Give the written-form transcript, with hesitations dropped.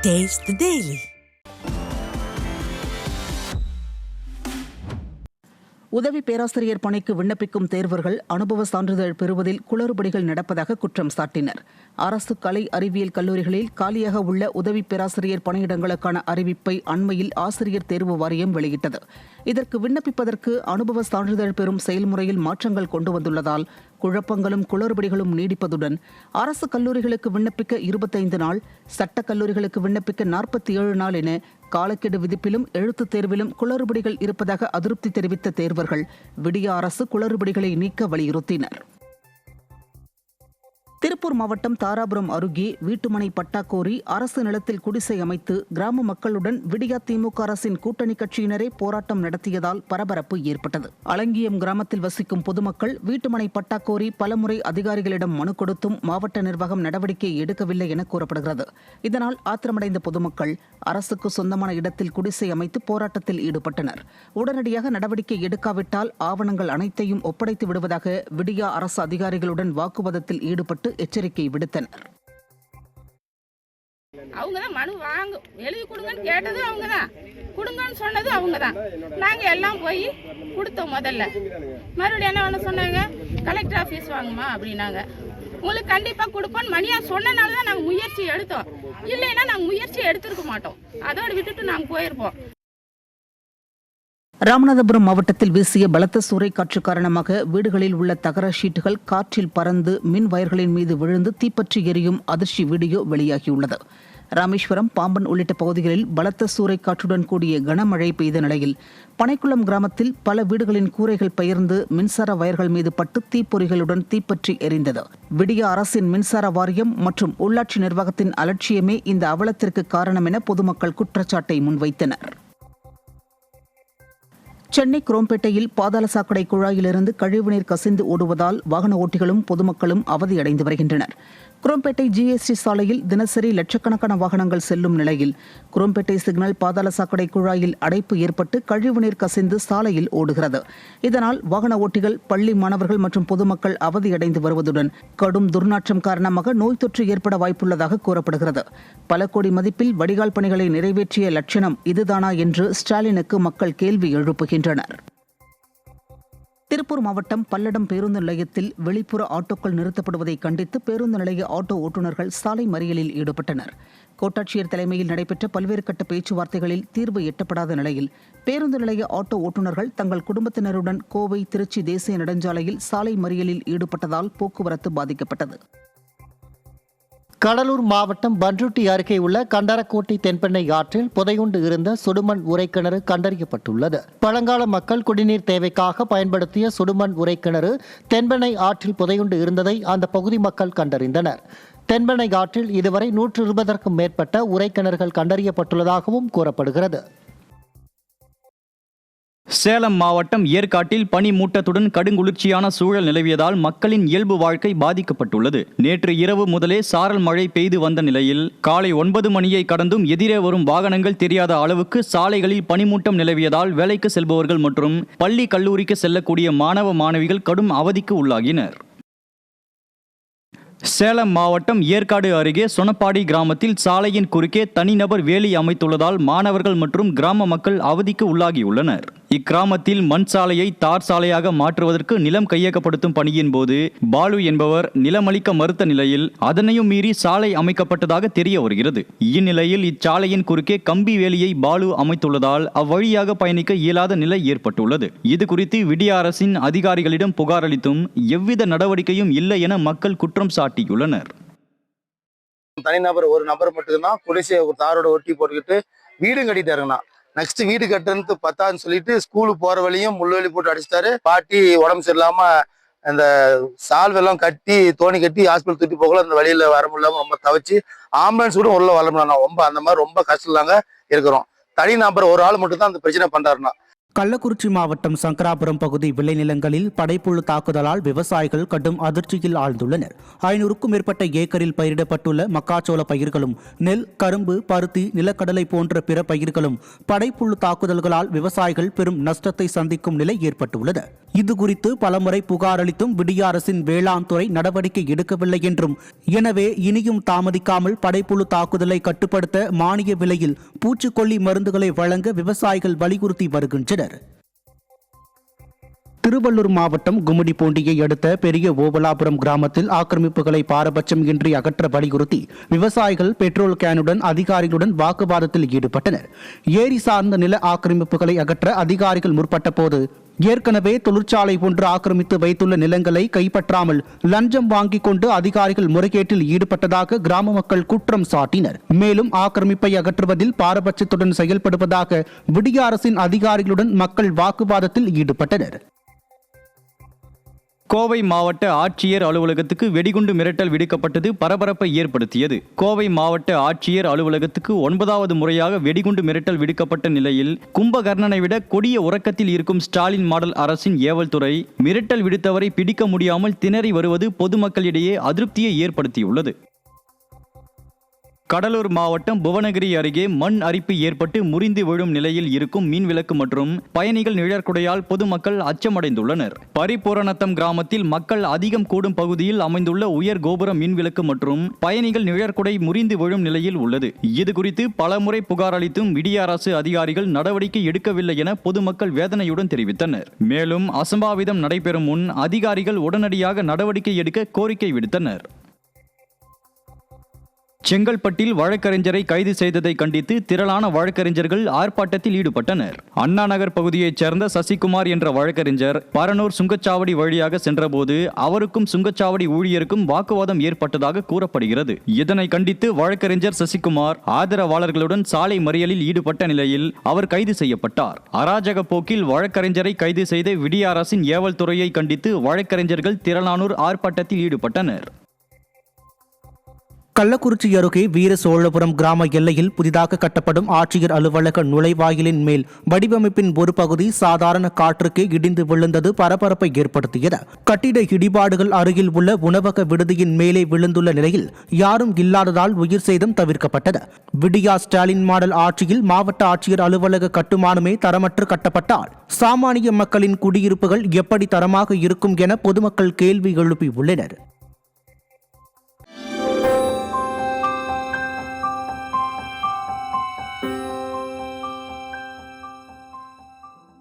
Taste the Daily. உதவி பேராசிரியர் பணிக்கு விண்ணப்பிக்கும் தேர்வர்கள் அனுபவ சான்றிதழ் பெறுவதில் குளறுபடிகள் நடப்பதாக குற்றம் சாட்டினர். அரசு கலை அறிவியல் கல்லூரிகளில் காலியாக உள்ள உதவி பேராசிரியர் பணியிடங்களுக்கான அறிவிப்பை அண்மையில் ஆசிரியர் தேர்வு வாரியம் வெளியிட்டது. இதற்கு விண்ணப்பிப்பதற்கு அனுபவ சான்றிதழ் பெறும் செயல்முறையில் மாற்றங்கள் கொண்டு வந்துள்ளதால் குழப்பங்களும் குளறுபடிகளும் நீடிப்பதுடன் அரசு கல்லூரிகளுக்கு விண்ணப்பிக்க 25 நாள், சட்டக் கல்லூரிகளுக்கு விண்ணப்பிக்க 47 நாள் என காலக்கெடு விதிப்பிலும் எழுத்துத் தேர்விலும் குளறுபடிகள் இருப்பதாக அதிருப்தி தெரிவித்த தேர்வர்கள் விடிய அரசு குளறுபடிகளை நீக்க வலியுறுத்தினர். திருப்பூர் மாவட்டம் தாராபுரம் அருகே வீட்டுமனை பட்டா கோரி அரசு நிலத்தில் குடிசை அமைத்து கிராம மக்களுடன் விடியா திமுக அரசின் கூட்டணி கட்சியினரே போராட்டம் நடத்தியதால் பரபரப்பு ஏற்பட்டது. அலங்கியம் கிராமத்தில் வசிக்கும் பொதுமக்கள் வீட்டுமனை பட்டா கோரி பலமுறை அதிகாரிகளிடம் மனு கொடுத்தும் மாவட்ட நிர்வாகம் நடவடிக்கை எடுக்கவில்லை என கூறப்படுகிறது. இதனால் ஆத்திரமடைந்த பொதுமக்கள் அரசுக்கு சொந்தமான இடத்தில் குடிசை அமைத்து போராட்டத்தில் ஈடுபட்டனர். உடனடியாக நடவடிக்கை எடுக்காவிட்டால் ஆவணங்கள் அனைத்தையும் ஒப்படைத்து விடுவதாக விடியா அரசு அதிகாரிகளுடன் வாக்குவாதத்தில் ஈடுபட்டு எச்சரிக்கை விடுத்தனர். அவங்கதான் மனு எழுதி கொடுங்கன்னு கேட்டது அவங்கதான், கொடுங்கன்னு சொன்னது அவங்கதான். நாங்க எல்லாம் போய் கொடுத்தோம். முதல்ல மறுபடியும் என்ன பண்ண சொன்னாங்க, கலெக்டர் ஆபீஸ் வாங்குமா அப்படின்னாங்க. உங்களுக்கு கண்டிப்பா கொடுப்போம் மணியா சொன்னனாலதான் நாங்க முயற்சி எடுத்தோம். இல்லைன்னா நாங்க முயற்சி எடுத்திருக்க மாட்டோம். அதோட விட்டுட்டு நாங்க போயிருப்போம். ராமநாதபுரம் மாவட்டத்தில் வீசிய பலத்த சூறைக்காற்று காரணமாக வீடுகளில் உள்ள தகர ஷீட்டுகள் காற்றில் பறந்து மின் வயர்களின் மீது விழுந்து தீப்பற்றி எரியும் அதிர்ச்சி வீடியோ வெளியாகியுள்ளது. ராமேஸ்வரம், பாம்பன் உள்ளிட்ட பகுதிகளில் பலத்த சூறைக்காற்றுடன் கூடிய கனமழை பெய்த நிலையில் பனைக்குளம் கிராமத்தில் பல வீடுகளின் கூரைகள் பெயர்ந்து மின்சார வயர்கள் மீது பட்டு தீப்பொறிகளுடன் தீப்பற்றி எரிந்தது. விடியா அரசின் மின்சார வாரியம் மற்றும் உள்ளாட்சி நிர்வாகத்தின் அலட்சியமே இந்த அவலத்திற்கு காரணம் என பொதுமக்கள் குற்றச்சாட்டை முன்வைத்தனர். சென்னை குரோம்பேட்டையில் பாதாள சாக்கடை குழாயிலிருந்து கழிவுநீர் கசிந்து ஓடுவதால் வாகன ஓட்டிகளும் பொதுமக்களும் அவதியடைந்து வருகின்றனர். குரோம்பேட்டை ஜிஎஸ்டி சாலையில் தினசரி லட்சக்கணக்கான வாகனங்கள் செல்லும் நிலையில் குரோம்பேட்டை சிக்னல் பாதாள சாக்கடை குழாயில் அடைப்பு ஏற்பட்டு கழிவுநீர் கசிந்து சாலையில் ஓடுகிறது. இதனால் வாகன ஓட்டிகள், பள்ளி மாணவர்கள் மற்றும் பொதுமக்கள் அவதியடைந்து வருவதுடன் கடும் துர்நாற்றம் காரணமாக நோய் தொற்று ஏற்பட வாய்ப்புள்ளதாக கூறப்படுகிறது. பல கோடி மதிப்பில் வடிகால் பணிகளை நிறைவேற்றிய லட்சணம் இதுதானா என்று ஸ்டாலினுக்கு மக்கள் கேள்வி எழுப்புகின்றனர். திருப்பூர் மாவட்டம் பல்லடம் பேருந்து நிலையத்தில் வெளிப்புற ஆட்டோக்கள் நிறுத்தப்படுவதை கண்டித்து பேருந்து நிலைய ஆட்டோ ஓட்டுநர்கள் சாலை மறியலில் ஈடுபட்டனர். கோட்டாட்சியர் தலைமையில் நடைபெற்ற பல்வேறு கட்ட பேச்சுவார்த்தைகளில் தீர்வு எட்டப்படாத நிலையில் பேருந்து நிலைய ஆட்டோ ஓட்டுநர்கள் தங்கள் குடும்பத்தினருடன் கோவை, திருச்சி தேசிய நெடுஞ்சாலையில் சாலை மறியலில் ஈடுபட்டதால் போக்குவரத்து பாதிக்கப்பட்டது. கடலூர் மாவட்டம் பண்ருட்டி அருகே உள்ள கண்டரக்கோட்டை தென்பெண்ணை ஆற்றில் புதையுண்டு இருந்த சுடுமண் உரைக்கிணறு கண்டறியப்பட்டுள்ளது. பழங்கால மக்கள் குடிநீர் தேவைக்காக பயன்படுத்திய சுடுமண் உரைக்கிணறு தென்பெண்ணை ஆற்றில் புதையுண்டு இருந்ததை அந்த பகுதி மக்கள் கண்டறிந்தனர். தென்பெண்ணை ஆற்றில் இதுவரை 120க்கும் மேற்பட்ட உரைக்கிணறுகள் கண்டறியப்பட்டுள்ளதாகவும் கூறப்படுகிறது. சேலம் மாவட்டம் ஏற்காட்டில் பனி மூட்டத்துடன் கடுங்குளிர்ச்சியான சூழல் நிலவியதால் மக்களின் இயல்பு வாழ்க்கை பாதிக்கப்பட்டுள்ளது. நேற்று இரவு முதலே சாரல் மழை பெய்து வந்த நிலையில் காலை 9 மணியை கடந்தும் எதிரே வரும் வாகனங்கள் தெரியாத அளவுக்கு சாலைகளில் பனிமூட்டம் நிலவியதால் வேலைக்கு செல்பவர்கள் மற்றும் பள்ளி கல்லூரிக்கு செல்லக்கூடிய மாணவ மாணவிகள் கடும் அவதிக்கு உள்ளாகினர். சேலம் மாவட்டம் ஏற்காடு அருகே சொனப்பாடி கிராமத்தில் சாலையின் குறுக்கே தனிநபர் வேலி அமைத்துள்ளதால் மாணவர்கள் மற்றும் கிராம மக்கள் அவதிக்கு உள்ளாகியுள்ளனர். இக்கிராமத்தில் மண் சாலையை தார் சாலையாக மாற்றுவதற்கு நிலம் கையகப்படுத்தும் பணியின் போது பாலு என்பவர் நிலமளிக்க மறுத்த நிலையில் அதனையும் மீறி சாலை அமைக்கப்பட்டதாக தெரிய வருகிறது. இந்நிலையில் இச்சாலையின் குறுக்கே கம்பி வேலியை பாலு அமைத்துள்ளதால் அவ்வழியாக பயணிக்க இயலாத நிலை ஏற்பட்டுள்ளது. இது குறித்து விடியா அரசின் அதிகாரிகளிடம் புகார் அளித்தும் எவ்வித நடவடிக்கையும் இல்லை என மக்கள் குற்றம் சாட்டியுள்ளனர். தனிநபர் ஒரு நபர் மட்டும்தான் குடிசை தாரோட ஒட்டி போட்டுக்கிட்டு வீடு கட்டிட்டாருங்கண்ணா. நெக்ஸ்ட் வீடு கட்டுறது 10 சொல்லிட்டு ஸ்கூலுக்கு போற வழியும் முள்ளுவலி போட்டு அடிச்சிட்டாரு. பாட்டி உடம்பு சரியில்லாம அந்த சால்வெல்லாம் கட்டி தோணி கட்டி ஹாஸ்பிட்டல் தூட்டி போகல. அந்த வழியில வர முடியாம ரொம்ப தவிச்சு ஆம்புலன்ஸ் கூட உள்ள வர முடியல. ரொம்ப அந்த மாதிரி ரொம்ப கஷ்டம் தாங்க இருக்கிறோம். தனி நபர் ஒரு ஆள் மட்டும் தான் அந்த பிரச்சனை பண்றாருண்ணா. கள்ளக்குறிச்சி மாவட்டம் சங்கராபுரம் பகுதி விளைநிலங்களில் படைப்புழு தாக்குதலால் விவசாயிகள் கடும் அதிர்ச்சியில் ஆழ்ந்துள்ளனர். 500க்கும் மேற்பட்ட ஏக்கரில் பயிரிடப்பட்டுள்ள மக்காச்சோள பயிர்களும் நெல், கரும்பு, பருத்தி, நிலக்கடலை போன்ற பிற பயிர்களும் படைப்புழு தாக்குதல்களால் விவசாயிகள் பெரும் நஷ்டத்தை சந்திக்கும் நிலை ஏற்பட்டுள்ளது. இதுகுறித்து பலமுறை புகார் அளித்தும் விடிய அரசின் வேளாண் துறை நடவடிக்கை எடுக்கவில்லை என்றும், எனவே இனியும் தாமதிக்காமல் படைப்புழு தாக்குதலை கட்டுப்படுத்த மானிய விலையில் பூச்சிக்கொல்லி மருந்துகளை வழங்க விவசாயிகள் வலியுறுத்தி வருகின்றனர். திருவள்ளூர் மாவட்டம் கும்மிடிப்பூண்டியை அடுத்த பெரிய ஓவலாபுரம் கிராமத்தில் ஆக்கிரமிப்புகளை பாரபட்சம் இன்றி அகற்ற வலியுறுத்தி விவசாயிகள் பெட்ரோல் கேனுடன் அதிகாரிகளுடன் வாக்குவாதத்தில் ஈடுபட்டனர். ஏரி சார்ந்த நில ஆக்கிரமிப்புகளை அகற்ற அதிகாரிகள் முற்பட்ட போது ஏற்கனவே தொழிற்சாலை ஒன்று ஆக்கிரமித்து வைத்துள்ள நிலங்களை கைப்பற்றாமல் லஞ்சம் வாங்கிக் கொண்டு அதிகாரிகள் முறைகேட்டில் ஈடுபட்டதாக கிராம மக்கள் குற்றம் சாட்டினர். மேலும் ஆக்கிரமிப்பை அகற்றுவதில் பாரபட்சத்துடன் செயல்படுவதாக விடிய அரசின் அதிகாரிகளுடன் மக்கள் வாக்குவாதத்தில் ஈடுபட்டனர். கோவை மாவட்ட ஆட்சியர் அலுவலகத்துக்கு வெடிகுண்டு மிரட்டல் விடுக்கப்பட்டது பரபரப்பை ஏற்படுத்தியது. கோவை மாவட்ட ஆட்சியர் அலுவலகத்துக்கு 9வது முறையாக வெடிகுண்டு மிரட்டல் விடுக்கப்பட்ட நிலையில் கும்பகர்ணனை விட கொடிய உறக்கத்தில் இருக்கும் ஸ்டாலின் மாடல் அரசின் ஏவல் துறை மிரட்டல் விடுத்தவரை பிடிக்க முடியாமல் திணறி வருவது பொதுமக்களிடையே அதிருப்தியை ஏற்படுத்தியுள்ளது. கடலூர் மாவட்டம் புவனகிரி அருகே மண் அரிப்பு ஏற்பட்டு முறிந்து விழும் நிலையில் இருக்கும் மின்விளக்கு மற்றும் பயணிகள் நிழற்குடையால் பொதுமக்கள் அச்சமடைந்துள்ளனர். பரிபூரணத்தம் கிராமத்தில் மக்கள் அதிகம் கூடும் பகுதியில் அமைந்துள்ள உயர் கோபுர மின்விளக்கு மற்றும் பயணிகள் நிழற்குடை முறிந்து விழும் நிலையில் உள்ளது. இதுகுறித்து பலமுறை புகார் அளித்தும் விடிய அரசு அதிகாரிகள் நடவடிக்கை எடுக்கவில்லை என பொதுமக்கள் வேதனையுடன் தெரிவித்தனர். மேலும் அசம்பாவிதம் நடைபெறும் முன் அதிகாரிகள் உடனடியாக நடவடிக்கை எடுக்க கோரிக்கை விடுத்தனர். செங்கல்பட்டில் வழக்கறிஞரை கைது செய்ததை கண்டித்து திரளான வழக்கறிஞர்கள் ஆர்ப்பாட்டத்தில் ஈடுபட்டனர். அண்ணா நகர் பகுதியைச் சேர்ந்த சசிகுமார் என்ற வழக்கறிஞர் பரனூர் சுங்கச்சாவடி வழியாக சென்றபோது அவருக்கும் சுங்கச்சாவடி ஊழியருக்கும் வாக்குவாதம் ஏற்பட்டதாக கூறப்படுகிறது. இதனை கண்டித்து வழக்கறிஞர் சசிகுமார் ஆதரவாளர்களுடன் சாலை மறியலில் ஈடுபட்ட நிலையில் அவர் கைது செய்யப்பட்டார். அராஜக போக்கில் வழக்கறிஞரை கைது செய்த விடிய அரசின் ஏவல் துறையை கண்டித்து வழக்கறிஞர்கள் திரளானோர் ஆர்ப்பாட்டத்தில் ஈடுபட்டனர். கள்ளக்குறிச்சி அருகே வீர சோழபுரம் கிராம எல்லையில் புதிதாக கட்டப்படும் ஆட்சியர் அலுவலக நுழைவாயிலின் மேல் வடிவமைப்பின் ஒரு பகுதி சாதாரண காற்றுக்கு இடிந்து விழுந்தது பரபரப்பை ஏற்படுத்தியது. கட்டிட இடிபாடுகள் அருகில் உள்ள உணவக விடுதியின் மேலே விழுந்துள்ள நிலையில் யாரும் இல்லாததால் உயிர் சேதம் தவிர்க்கப்பட்டது. விடியா ஸ்டாலின் மாடல் ஆட்சியில் மாவட்ட ஆட்சியர் அலுவலக கட்டுமானமே தரமற்று கட்டப்பட்டால் சாமானிய மக்களின் குடியிருப்புகள் எப்படி தரமாக இருக்கும் என பொதுமக்கள் கேள்வி எழுப்பியுள்ளனர்.